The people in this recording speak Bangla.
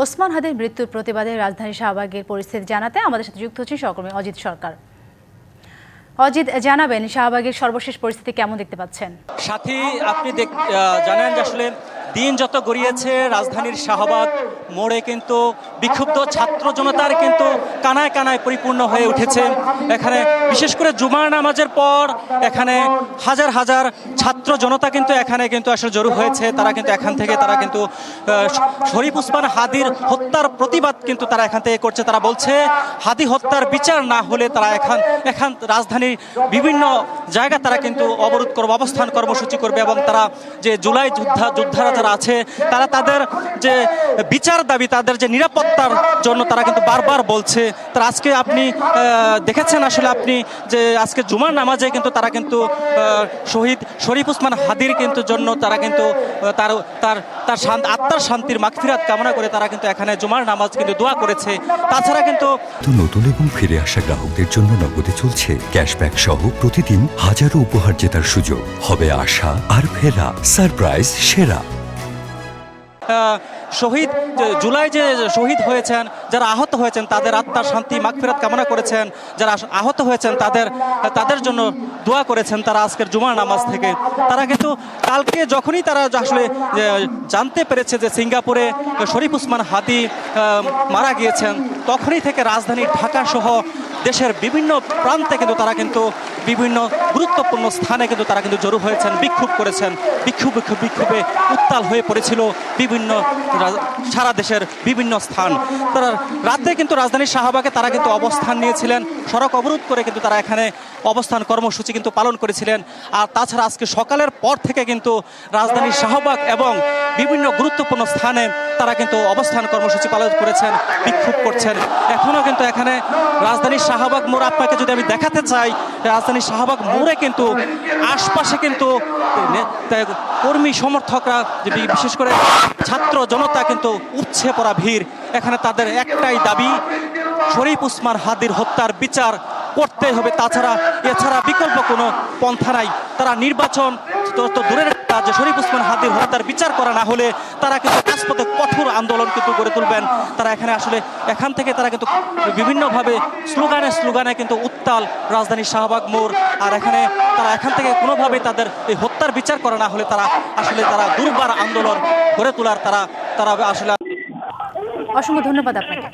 ওসমান হাদির মৃত্যুর প্রতিবাদে রাজধানী শাহবাগের পরিস্থিতি জানাতে আমাদের সাথে যুক্ত হচ্ছেন সহকর্মী অজিত সরকার। অজিত, জানাবেন শাহবাগের সর্বশেষ পরিস্থিতি কেমন দেখতে পাচ্ছেন? সাথী, আপনি জানেন যে আসলে দিন যত গড়িয়েছে রাজধানীর শাহবাগ মোড়ে কিন্তু বিক্ষুব্ধ ছাত্র জনতার কিন্তু কানায় কানায় পরিপূর্ণ হয়ে উঠেছে। এখানে বিশেষ করে জুমার নামাজের পর এখানে হাজার হাজার ছাত্র জনতা কিন্তু এখানে কিন্তু আসলে জড়ো হয়েছে। তারা কিন্তু এখান থেকে শরীফ ওসমান হাদির হত্যার প্রতিবাদ কিন্তু তারা এখান থেকে করছে। তারা বলছে হাদি হত্যার বিচার না হলে তারা এখান রাজধানীর বিভিন্ন জায়গা তারা কিন্তু অবরোধ করবে, অবস্থান কর্মসূচি করবে এবং তারা যে জুলাই যোদ্ধারা যারা আছে তারা তাদের যে বিচার দাবি, তাদের যে নিরাপত্তার জন্য তারা কিন্তু বারবার বলছে। তারা আজকে আপনি দেখেছেন আসলে আপনি যে আজকে জুমার নামাজে কিন্তু তারা কিন্তু শহীদ শরীফ ওসমান হাদির কিন্তু জন্য তারা কিন্তু তার আত্মার শান্তির মাগফিরাত কামনা করে তারা কিন্তু এখানে জুমার নামাজ কিন্তু দোয়া করেছে। তাছাড়া কিন্তু নতুন এবং ফিরে আসা গ্রাহকদের জন্য নগদে চলছে ক্যাশব্যাক সহ প্রতিদিন হাজারো উপহার জেতার সুযোগ। হবে আশা আর ফেরা, সারপ্রাইজ সেরা। জুলাই যে শহীদ হয়েছেন, যারা আহত হয়েছেন তাদের আত্মার শান্তি মাগফিরাত কামনা করেছেন। যারা আহত হয়েছেন তাদের জন্য দোয়া করেছেন তারা আজকের জুমার নামাজ থেকে। তারা কিন্তু কালকে যখনই তারা আসলে জানতে পেরেছে যে সিঙ্গাপুরে শরীফ ওসমান হাদি মারা গিয়েছেন, তখনই থেকে রাজধানী ঢাকা সহ দেশের বিভিন্ন প্রান্তে কিন্তু তারা কিন্তু বিভিন্ন গুরুত্বপূর্ণ স্থানে কিন্তু তারা কিন্তু জড়ো হয়েছেন, বিক্ষোভ করেছেন। বিক্ষোভে উত্তাল হয়ে পড়েছিল সারা দেশের বিভিন্ন স্থান। তারা রাতে কিন্তু রাজধানীর শাহবাগে তারা কিন্তু অবস্থান নিয়েছিলেন, সড়ক অবরোধ করে কিন্তু তারা এখানে অবস্থান কর্মসূচি কিন্তু পালন করেছিলেন। আর তাছাড়া আজকে সকালের পর থেকে কিন্তু রাজধানীর শাহবাগ এবং বিভিন্ন গুরুত্বপূর্ণ স্থানে তারা কিন্তু অবস্থান কর্মসূচি পালন করেছেন, বিক্ষোভ করছেন। এখনও কিন্তু এখানে রাজধানীর শাহবাগ মোড় আপনাকে যদি আমি দেখাতে চাই, রাজধানীর শাহবাগ মোড়ে কিন্তু আশপাশে কিন্তু কর্মী সমর্থকরা বিশেষ করে ছাত্র জনতা কিন্তু উপচে পড়া ভিড়। এখানে তাদের একটাই দাবি, শরীফ ওসমান হাদির হত্যার বিচার করতে হবে। এছাড়া বিকল্প কোনো পন্থা নাই। তারা নির্বাচন তো দূরের যে শরীফ ওসমান হাদির হত্যার বিচার করা না হলে তারা কিন্তু রাজপথে কঠোর আন্দোলন কিন্তু গড়ে তুলবেন। তারা এখান থেকে তারা কিন্তু বিভিন্নভাবে স্লোগানে কিন্তু উত্তাল রাজধানীর শাহবাগ মোড়। আর তারা এখান থেকে কোনোভাবে তাদের এই হত্যার বিচার করা না হলে তারা দুর্বার আন্দোলন গড়ে তোলার তারা আসলে। অসংখ্য ধন্যবাদ আপনাকে।